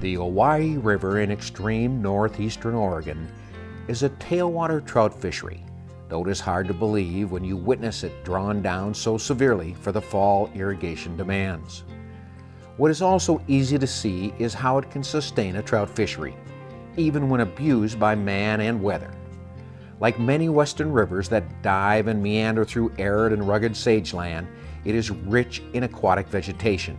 The Owyhee River in extreme northeastern Oregon is a tailwater trout fishery, though it is hard to believe when you witness it drawn down so severely for the fall irrigation demands. What is also easy to see is how it can sustain a trout fishery, even when abused by man and weather. Like many western rivers that dive and meander through arid and rugged sageland, it is rich in aquatic vegetation.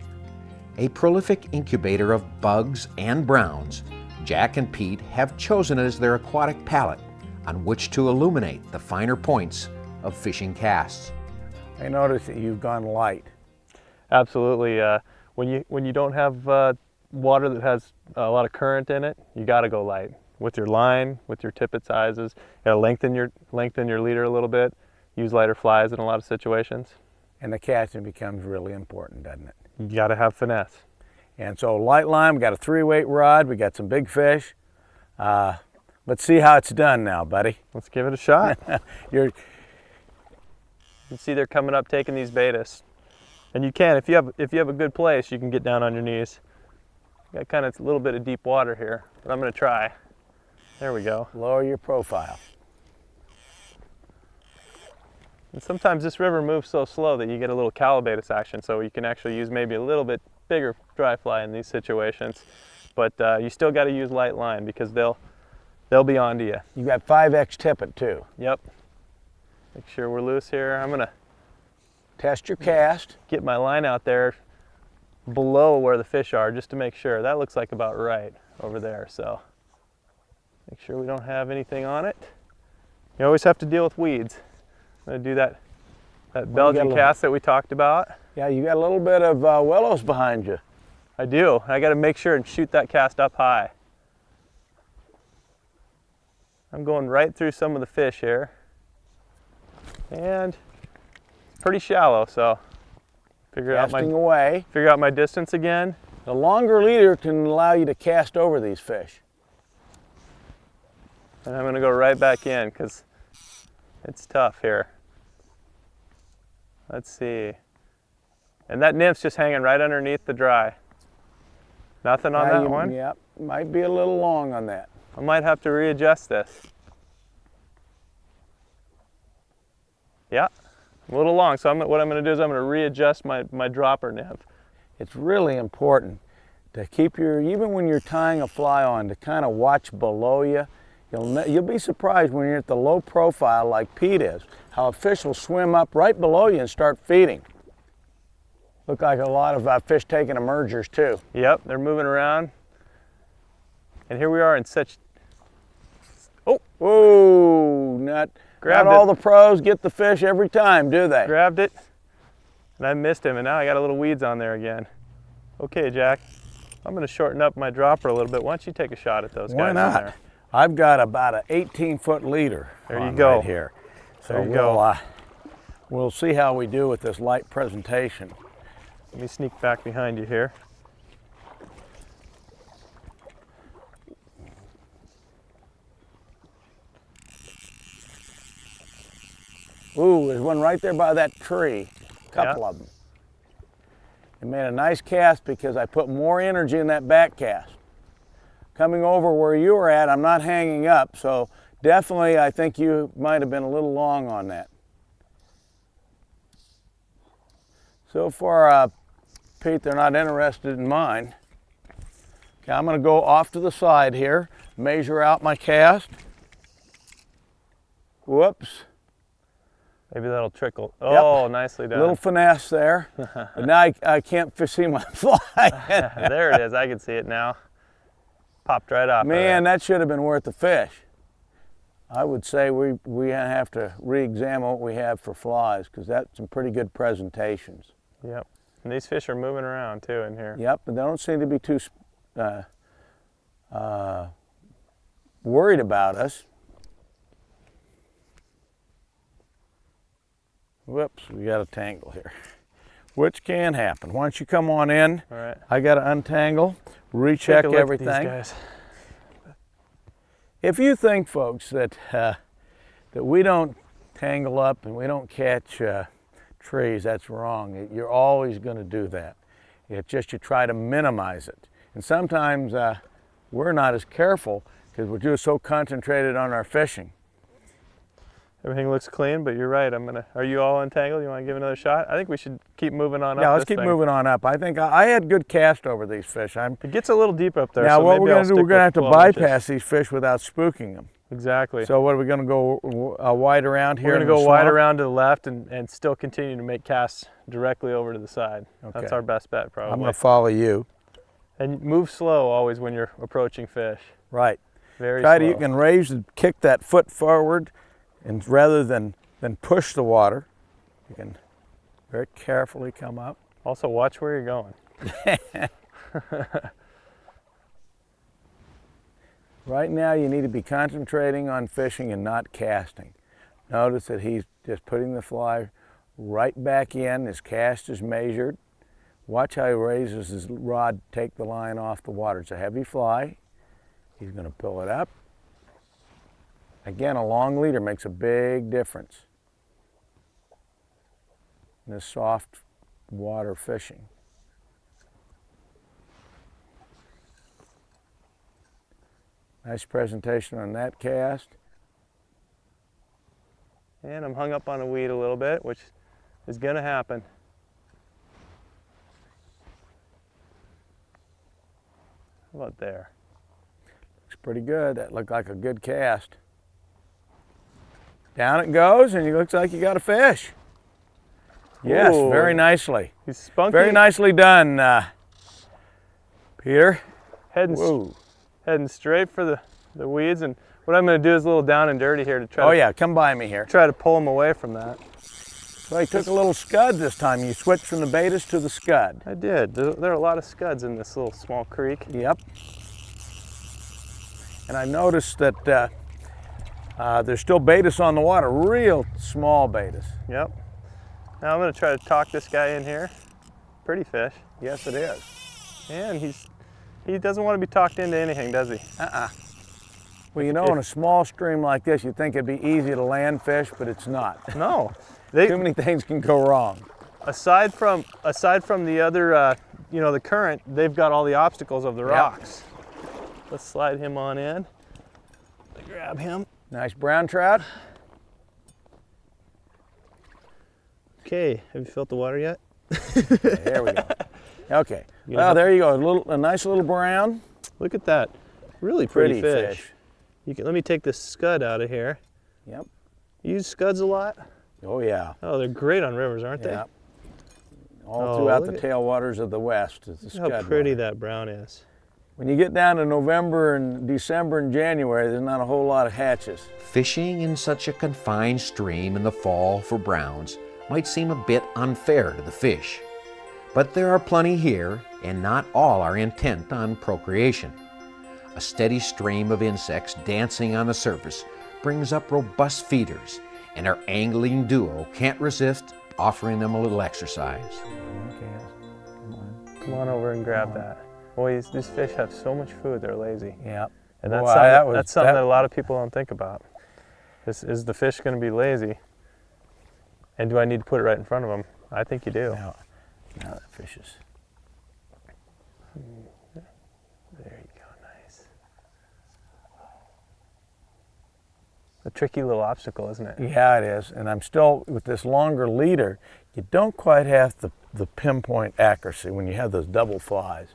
A prolific incubator of bugs and browns, Jack and Pete have chosen it as their aquatic palette on which to illuminate the finer points of fishing casts. I notice that you've gone light. Absolutely. When you don't have water that has a lot of current in it, you got to go light. With your line, with your tippet sizes, you got to lengthen your leader a little bit. Use lighter flies in a lot of situations. And the casting becomes really important, doesn't it? You got to have finesse. And so light line, we got a 3-weight rod, we got some big fish. Let's see how it's done now, buddy. Let's give it a shot. You can see they're coming up taking these betas. And you can, if you have a good place, you can get down on your knees. Got kind of a little bit of deep water here, but I'm going to try. There we go. Lower your profile. And sometimes this river moves so slow that you get a little calibatus action, so you can actually use maybe a little bit bigger dry fly in these situations. But you still got to use light line because they'll be onto you. You got 5X tippet too. Yep. Make sure we're loose here. I'm gonna test your cast. Get my line out there below where the fish are just to make sure. That looks like about right over there. So make sure we don't have anything on it. You always have to deal with weeds. I'm gonna do that Belgian cast that we talked about. Yeah, you got a little bit of willows behind you. I do. I got to make sure and shoot that cast up high. I'm going right through some of the fish here. And it's pretty shallow, so figure out my distance again. The longer leader can allow you to cast over these fish. And I'm going to go right back in because it's tough here. Let's see. And that nymph's just hanging right underneath the dry. Nothing on that one? Yep, might be a little long on that. I might have to readjust this. Yeah, a little long. So what I'm going to do is I'm going to readjust my dropper nymph. It's really important to keep even when you're tying a fly on, to kind of watch below you. You'll be surprised when you're at the low profile like Pete is, how a fish will swim up right below you and start feeding. Look like a lot of fish taking emergers too. Yep, they're moving around. And here we are in such, not all the pros get the fish every time, do they? Grabbed it, and I missed him, and now I got a little weeds on there again. Okay, Jack, I'm going to shorten up my dropper a little bit. Why don't you take a shot at those guys? Why not? In there? I've got about an 18-foot leader. There you go. Right here. So there you go. We'll see how we do with this light presentation. Let me sneak back behind you here. Ooh, there's one right there by that tree. A couple of them. It made a nice cast because I put more energy in that back cast. Coming over where you were at, I'm not hanging up, so definitely I think you might have been a little long on that. So far, Pete, they're not interested in mine. Okay, I'm going to go off to the side here, measure out my cast. Whoops. Maybe that'll trickle. Oh, yep. Nicely done. A little finesse there. But now I can't see my fly. There it is. I can see it now. Popped right off. Man, that should have been worth the fish. I would say we have to re-examine what we have for flies because that's some pretty good presentations. Yep. And these fish are moving around too in here. Yep, but they don't seem to be too worried about us. Whoops, we got a tangle here, which can happen. Once you come on in, all right. I got to untangle, recheck everything. At these guys. If you think, folks, that we don't tangle up and we don't catch trees, that's wrong. You're always going to do that. It's just you try to minimize it. And sometimes we're not as careful because we're just so concentrated on our fishing. Everything looks clean, but you're right. Are you all untangled? You want to give another shot? I think we should keep moving on up. Yeah, let's this keep thing. moving on up. I think I had good cast over these fish. It gets a little deep up there. Now so what maybe we're going to do, we're going to have to 12 bypass inches. these fish without spooking them. Exactly. So what are we going to go wide around here? We're going to in the go wide swamp? around to the left and still continue to make casts directly over to the side. Okay. That's our best bet, probably. I'm going to follow you. And move slow always when you're approaching fish. Right. Very Try slow. to, you can raise and kick that foot forward, and rather than push the water, you can very carefully come up. Also, watch where you're going. Right now you need to be concentrating on fishing and not casting. Notice that he's just putting the fly right back in. His cast is measured. Watch how he raises his rod to take the line off the water. It's a heavy fly. He's going to pull it up. Again, a long leader makes a big difference in this soft water fishing. Nice presentation on that cast. And I'm hung up on a weed a little bit, which is going to happen. How about there? Looks pretty good. That looked like a good cast. Down it goes, and it looks like you got a fish. Yes, Ooh. very nicely. He's spunky. Very nicely done, Peter. Heading straight for the weeds, and what I'm going to do is a little down and dirty here to try. Oh yeah, come by me here. Try to pull him away from that. So I took a little scud this time. You switched from the betas to the scud. I did. There are a lot of scuds in this little small creek. Yep. And I noticed that there's still betas on the water, real small betas. Yep. Now I'm going to try to talk this guy in here. Pretty fish. Yes, it is. And he doesn't want to be talked into anything, does he? Well, you know, in a small stream like this, you'd think it'd be easy to land fish, but it's not. No. Too many things can go wrong. Aside from the other, the current, they've got all the obstacles of the rocks. Let's slide him on in. Grab him. Nice brown trout. Okay, have you felt the water yet? There we go. Okay. Well, there you go. A nice little brown. Look at that. Really pretty fish. Let me take the scud out of here. Yep. You use scuds a lot? Oh yeah. Oh, they're great on rivers, aren't they? Yeah. All throughout the tailwaters of the West is the scud. How pretty water. that brown is. When you get down to November and December and January, there's not a whole lot of hatches. Fishing in such a confined stream in the fall for browns might seem a bit unfair to the fish. But there are plenty here, and not all are intent on procreation. A steady stream of insects dancing on the surface brings up robust feeders, and our angling duo can't resist offering them a little exercise. Okay. Come on over and grab that. Boy, these fish have so much food, they're lazy. Yeah. And that's Boy, that's something that a lot of people don't think about. Is the fish going to be lazy? And do I need to put it right in front of them? I think you do. Now that fish is. There you go, nice. A tricky little obstacle, isn't it? Yeah, it is. And I'm still, with this longer leader, you don't quite have the pinpoint accuracy when you have those double flies.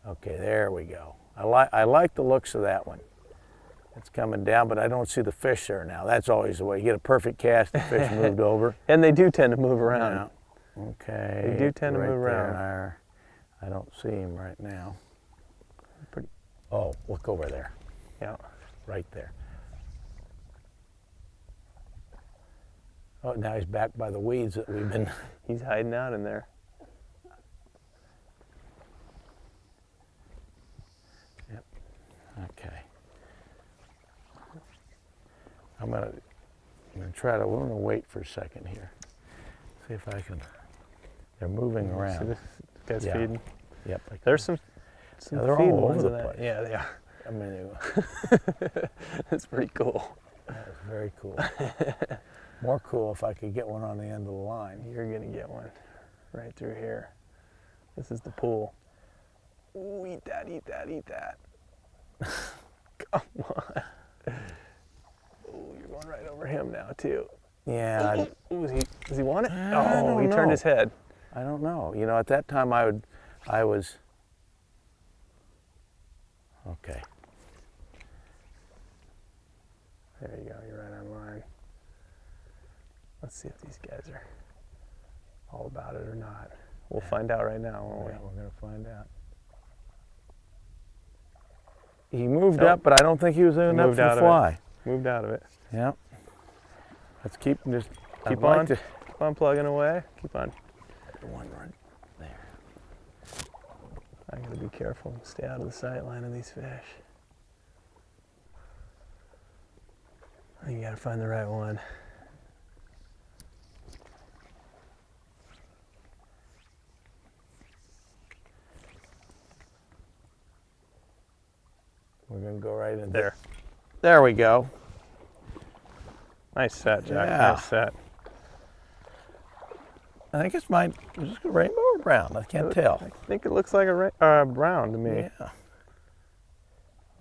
Okay, there we go. I like the looks of that one. It's coming down, but I don't see the fish there now. That's always the way. You get a perfect cast, the fish moved over. And they do tend to move around. Yeah. Okay. They do tend to right move around. there. I don't see him right now. Oh, look over there. Yeah. Right there. Oh, now he's back by the weeds that we've been. He's hiding out in there. Yep. Okay. I'm gonna try to. We're gonna wait for a second here. See if I can. They're moving See around. this guy's Yeah. feeding. Yep. There's some Yeah, they're feeding all over ones the in that. place. Yeah, they are. I mean, That's pretty cool. that was very cool. More cool if I could get one on the end of the line. You're gonna get one right through here. This is the pool. Ooh, eat that, eat that, eat that. Come on. Oh, you're going right over him now too. Yeah. Ooh, does he want it? I Oh, don't he turned know. his head. I don't know. You know, at that time I was, okay. There you go, you're right on line. Let's see if these guys are all about it or not. We'll find out right now, won't we? Yeah, we're going to find out. He moved up, but I don't think he was in enough moved for out the of it. fly. Moved out of it. Yeah. Let's keep just Keep I'd like on. to- Keep on plugging away. Keep on. One right there. I gotta be careful and stay out of the sight line of these fish. You gotta find the right one. We're going to go right in There. There we go. Nice set, Jack. Yeah. Nice set. I think it's my, is this a rainbow or brown? I can't tell. I think it looks like a brown to me. Yeah.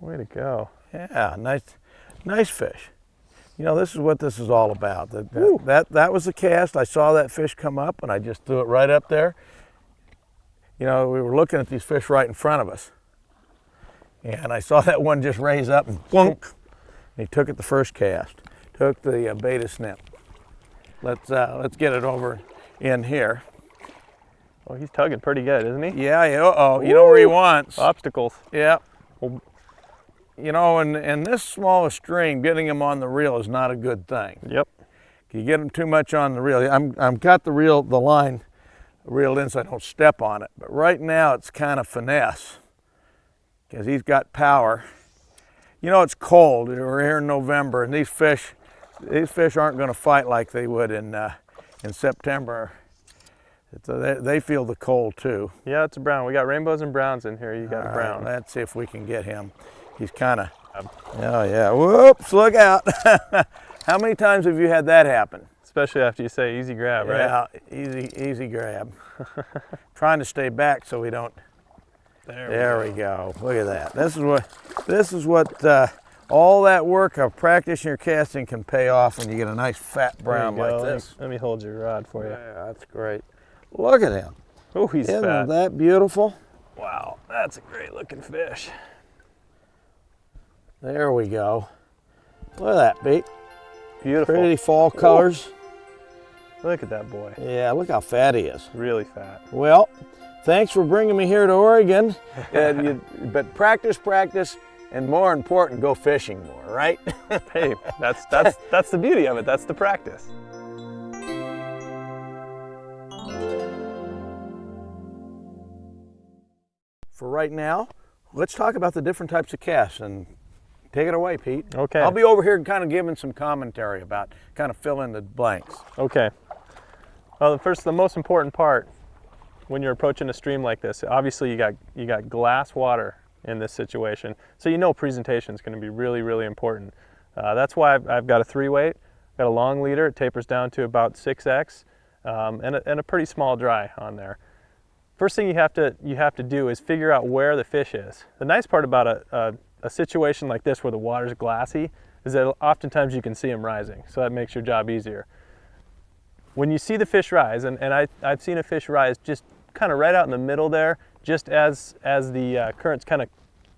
Way to go. Yeah, nice fish. You know, this is what this is all about. That was the cast. I saw that fish come up and I just threw it right up there. You know, we were looking at these fish right in front of us. And I saw that one just raise up and plunk. And he took it the first cast. Took the beta snip. Let's get it over in here. Oh, he's tugging pretty good, isn't he? Yeah, uh-oh, you know where he wants. Obstacles. Yeah. Well, You know, and this small a string, getting him on the reel is not a good thing. yep. You get him too much on the reel. I'm got the line reeled in so I don't step on it. But right now it's kind of finesse because he's got power. You know, it's cold. We're here in November, and these fish aren't going to fight like they would in September. They feel the cold too. Yeah, it's a brown. We got rainbows and browns in here. You got a All brown. right, let's see if we can get him. He's kind of, oh yeah, whoops, look out. How many times have you had that happen? Especially after you say easy grab, right? Yeah, easy grab. Trying to stay back so we don't. There we go. Look at that. This is what all that work of practicing your casting can pay off when you get a nice fat brown There you like go. this. Let me hold your rod for you. Yeah, that's great. Look at him. Oh, he's Isn't fat. that beautiful? Wow, that's a great looking fish. There we go. Look at that, Pete. Beautiful. Pretty fall colors. Look at that boy. Yeah, look how fat he is. Really fat. Well, thanks for bringing me here to Oregon. But practice, and more important, go fishing more, right? Hey, that's the beauty of it. That's the practice. For right now, let's talk about the different types of casts, and take it away, Pete. Okay. I'll be over here kind of giving some commentary about, kind of fill in the blanks. Okay. Well, the most important part when you're approaching a stream like this, obviously you got glass water in this situation, so you know presentation is going to be really, really important. That's why I've got a 3-weight, got a long leader. It tapers down to about 6x, and a pretty small dry on there. First thing you have to do is figure out where the fish is. The nice part about a situation like this where the water's glassy is that oftentimes you can see them rising, so that makes your job easier. When you see the fish rise, and I've seen a fish rise just kind of right out in the middle there, just as the current's kind of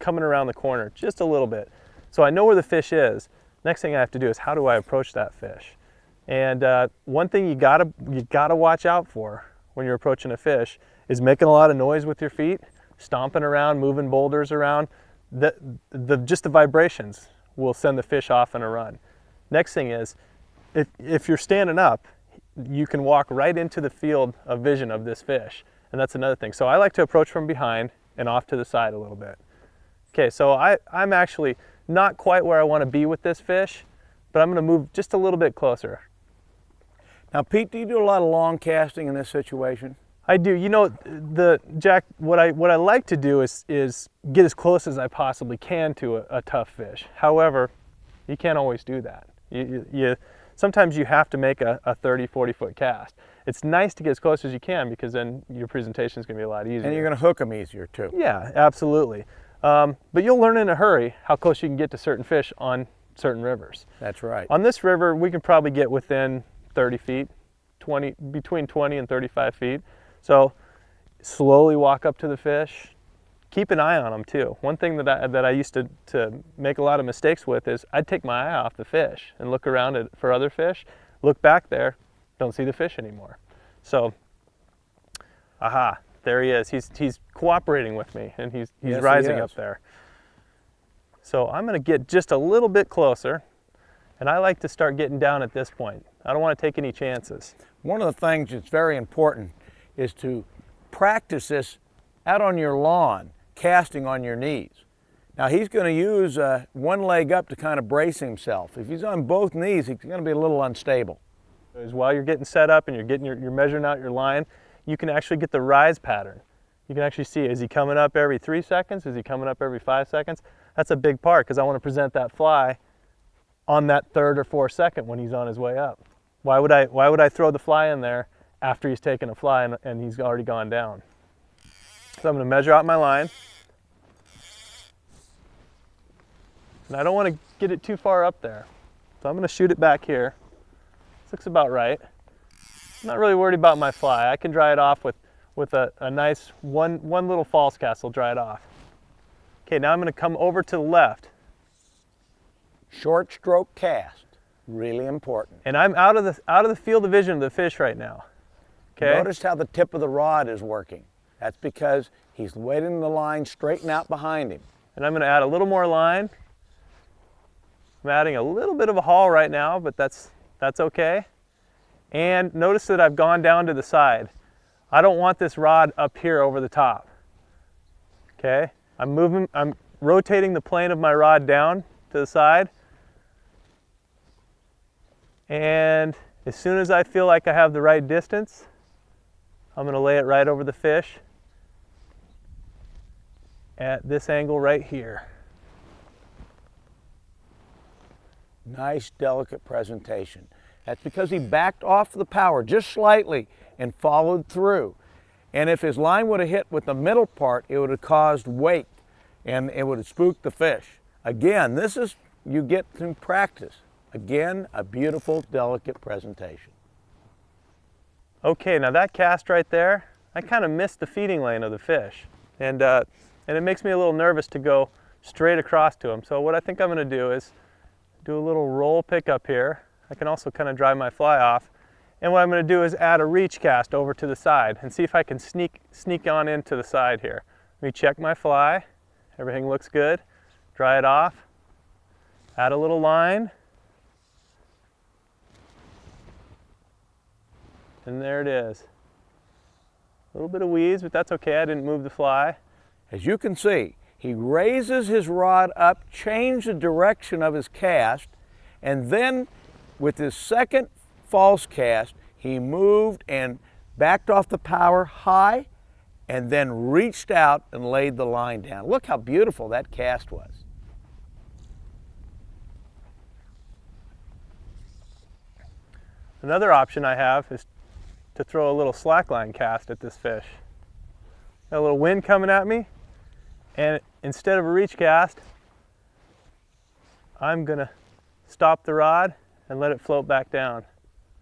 coming around the corner, just a little bit. So I know where the fish is. Next thing I have to do is how do I approach that fish? And one thing you gotta watch out for when you're approaching a fish is making a lot of noise with your feet, stomping around, moving boulders around. Just the vibrations will send the fish off on a run. Next thing is, if you're standing up, you can walk right into the field of vision of this fish. And that's another thing. So I like to approach from behind and off to the side a little bit. Okay, so I'm actually not quite where I want to be with this fish, but I'm going to move just a little bit closer. Now, Pete, do you do a lot of long casting in this situation? I do. You know, Jack, what I like to do is get as close as I possibly can to a tough fish. However, you can't always do that. sometimes you have to make a 30, 40-foot cast. It's nice to get as close as you can because then your presentation is going to be a lot easier. And you're going to hook them easier too. Yeah, absolutely. But you'll learn in a hurry how close you can get to certain fish on certain rivers. That's right. On this river, we can probably get within 30 feet, between 20 and 35 feet. So slowly walk up to the fish. Keep an eye on them too. One thing that I used to make a lot of mistakes with is I'd take my eye off the fish and look around for other fish, look back there, don't see the fish anymore. So, aha, there he is. He's cooperating with me, and he's Yes, rising he is. up there. So I'm gonna get just a little bit closer, and I like to start getting down at this point. I don't want to take any chances. One of the things that's very important is to practice this out on your lawn, casting on your knees. Now he's going to use one leg up to kind of brace himself. If he's on both knees, he's going to be a little unstable. While you're getting set up and you're measuring out your line, you can actually get the rise pattern. You can actually see, is he coming up every 3 seconds? Is he coming up every 5 seconds? That's a big part because I want to present that fly on that 3rd or 4th second when he's on his way up. Why would I throw the fly in there after he's taken a fly and he's already gone down? So I'm going to measure out my line. And I don't want to get it too far up there. So I'm going to shoot it back here. This looks about right. I'm not really worried about my fly. I can dry it off with a nice one little false cast will dry it off. Okay, now I'm going to come over to the left. Short stroke cast, really important. And I'm out of the field of vision of the fish right now. Okay? Notice how the tip of the rod is working. That's because he's letting the line straighten out behind him. And I'm going to add a little more line. I'm adding a little bit of a haul right now, but that's okay. And notice that I've gone down to the side. I don't want this rod up here over the top. Okay? I'm rotating the plane of my rod down to the side. And as soon as I feel like I have the right distance, I'm going to lay it right over the fish at this angle right here. Nice, delicate presentation. That's because he backed off the power just slightly and followed through. And if his line would have hit with the middle part, it would have caused wake and it would have spooked the fish. Again, this is, you get through practice. Again, a beautiful, delicate presentation. Okay, now that cast right there, I kind of missed the feeding lane of the fish. And it makes me a little nervous to go straight across to him. So what I think I'm going to do is do a little roll pickup here. I can also kind of dry my fly off. And what I'm going to do is add a reach cast over to the side and see if I can sneak on into the side here. Let me check my fly. Everything looks good. Dry it off. Add a little line. And there it is. A little bit of weeds, but that's okay. I didn't move the fly. As you can see, he raises his rod up, changed the direction of his cast, and then with his second false cast, he moved and backed off the power high and then reached out and laid the line down. Look how beautiful that cast was. Another option I have is to throw a little slackline cast at this fish. Got a little wind coming at me, and instead of a reach cast, I'm gonna stop the rod and let it float back down.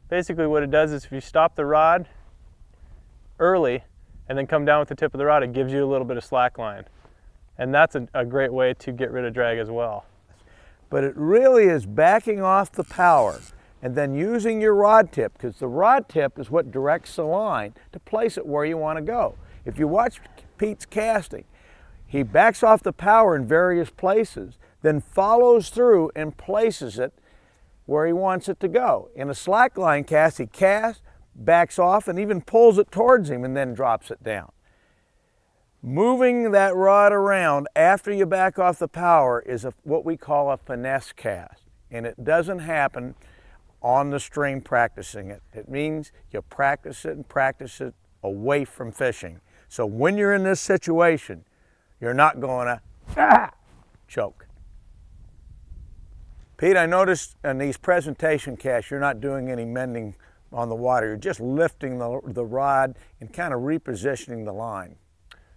Basically what it does is if you stop the rod early and then come down with the tip of the rod, it gives you a little bit of slack line. And that's a great way to get rid of drag as well. But it really is backing off the power and then using your rod tip, because the rod tip is what directs the line to place it where you want to go. If you watch Pete's casting, he backs off the power in various places, then follows through and places it where he wants it to go. In a slackline cast, he casts, backs off, and even pulls it towards him and then drops it down. Moving that rod around after you back off the power is what we call a finesse cast, and it doesn't happen on the stream practicing it. It means you practice it and practice it away from fishing. So when you're in this situation, you're not going to choke. Pete, I noticed in these presentation casts, you're not doing any mending on the water. You're just lifting the rod and kind of repositioning the line.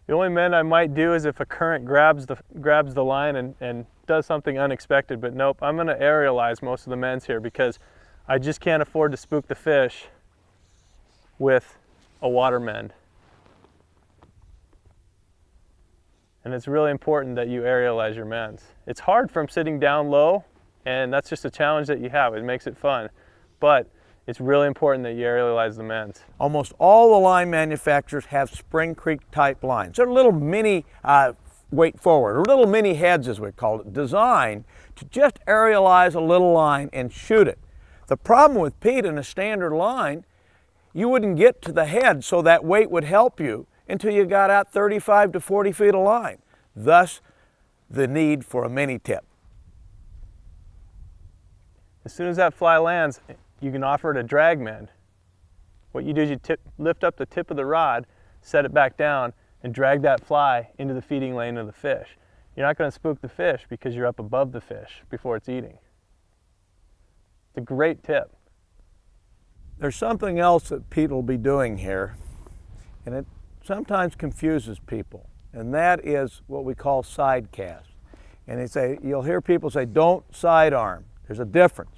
The only mend I might do is if a current grabs the line and does something unexpected, but nope, I'm gonna aerialize most of the mends here because I just can't afford to spook the fish with a water mend. And it's really important that you aerialize your mends. It's hard from sitting down low, and that's just a challenge that you have. It makes it fun, but it's really important that you aerialize the mends. Almost all the line manufacturers have Spring Creek type lines. They're little mini weight forward, or little mini heads as we call it, designed to just aerialize a little line and shoot it. The problem with Pete in a standard line, you wouldn't get to the head so that weight would help you until you got out 35 to 40 feet of line. Thus, the need for a mini tip. As soon as that fly lands, you can offer it a drag mend. What you do is you lift up the tip of the rod, set it back down, and drag that fly into the feeding lane of the fish. You're not going to spook the fish because you're up above the fish before it's eating. It's a great tip. There's something else that Pete will be doing here, and it sometimes confuses people, and that is what we call side cast. And you'll hear people say, don't sidearm. There's a difference.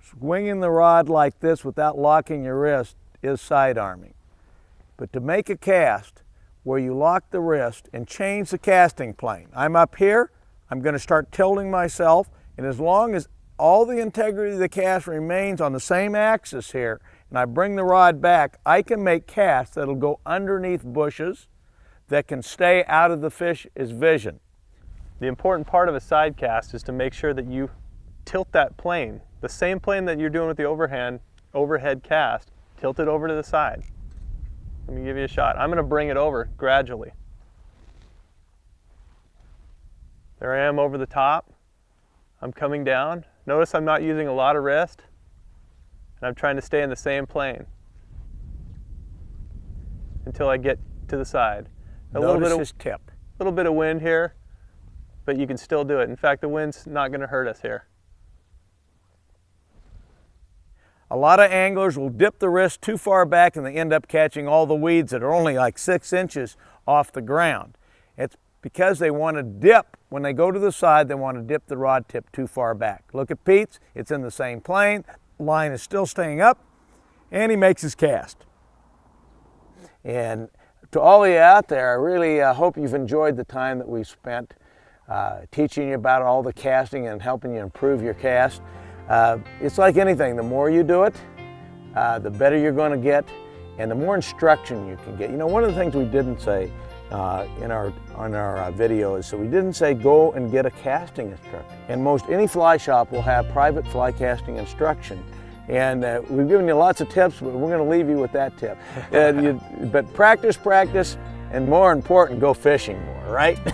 Swinging the rod like this without locking your wrist is sidearming. But to make a cast where you lock the wrist and change the casting plane, I'm up here, I'm going to start tilting myself, and as long as all the integrity of the cast remains on the same axis here, and I bring the rod back, I can make casts that'll go underneath bushes that can stay out of the fish's vision. The important part of a side cast is to make sure that you tilt that plane, the same plane that you're doing with the overhead cast, tilt it over to the side. Let me give you a shot. I'm going to bring it over gradually. There I am over the top. I'm coming down. Notice I'm not using a lot of wrist, and I'm trying to stay in the same plane until I get to the side. Notice his tip. A little bit of wind here, but you can still do it. In fact, the wind's not going to hurt us here. A lot of anglers will dip the wrist too far back and they end up catching all the weeds that are only like 6 inches off the ground. It's because they want to dip, when they go to the side, they want to dip the rod tip too far back. Look at Pete's, it's in the same plane, line is still staying up, and he makes his cast. And to all of you out there, I really hope you've enjoyed the time that we spent teaching you about all the casting and helping you improve your cast. It's like anything, the more you do it, the better you're going to get, and the more instruction you can get. You know, one of the things we didn't say on our video is, so we didn't say go and get a casting instructor. And most any fly shop will have private fly casting instruction. And we've given you lots of tips, but we're going to leave you with that tip. But practice, and more important, go fishing more, right?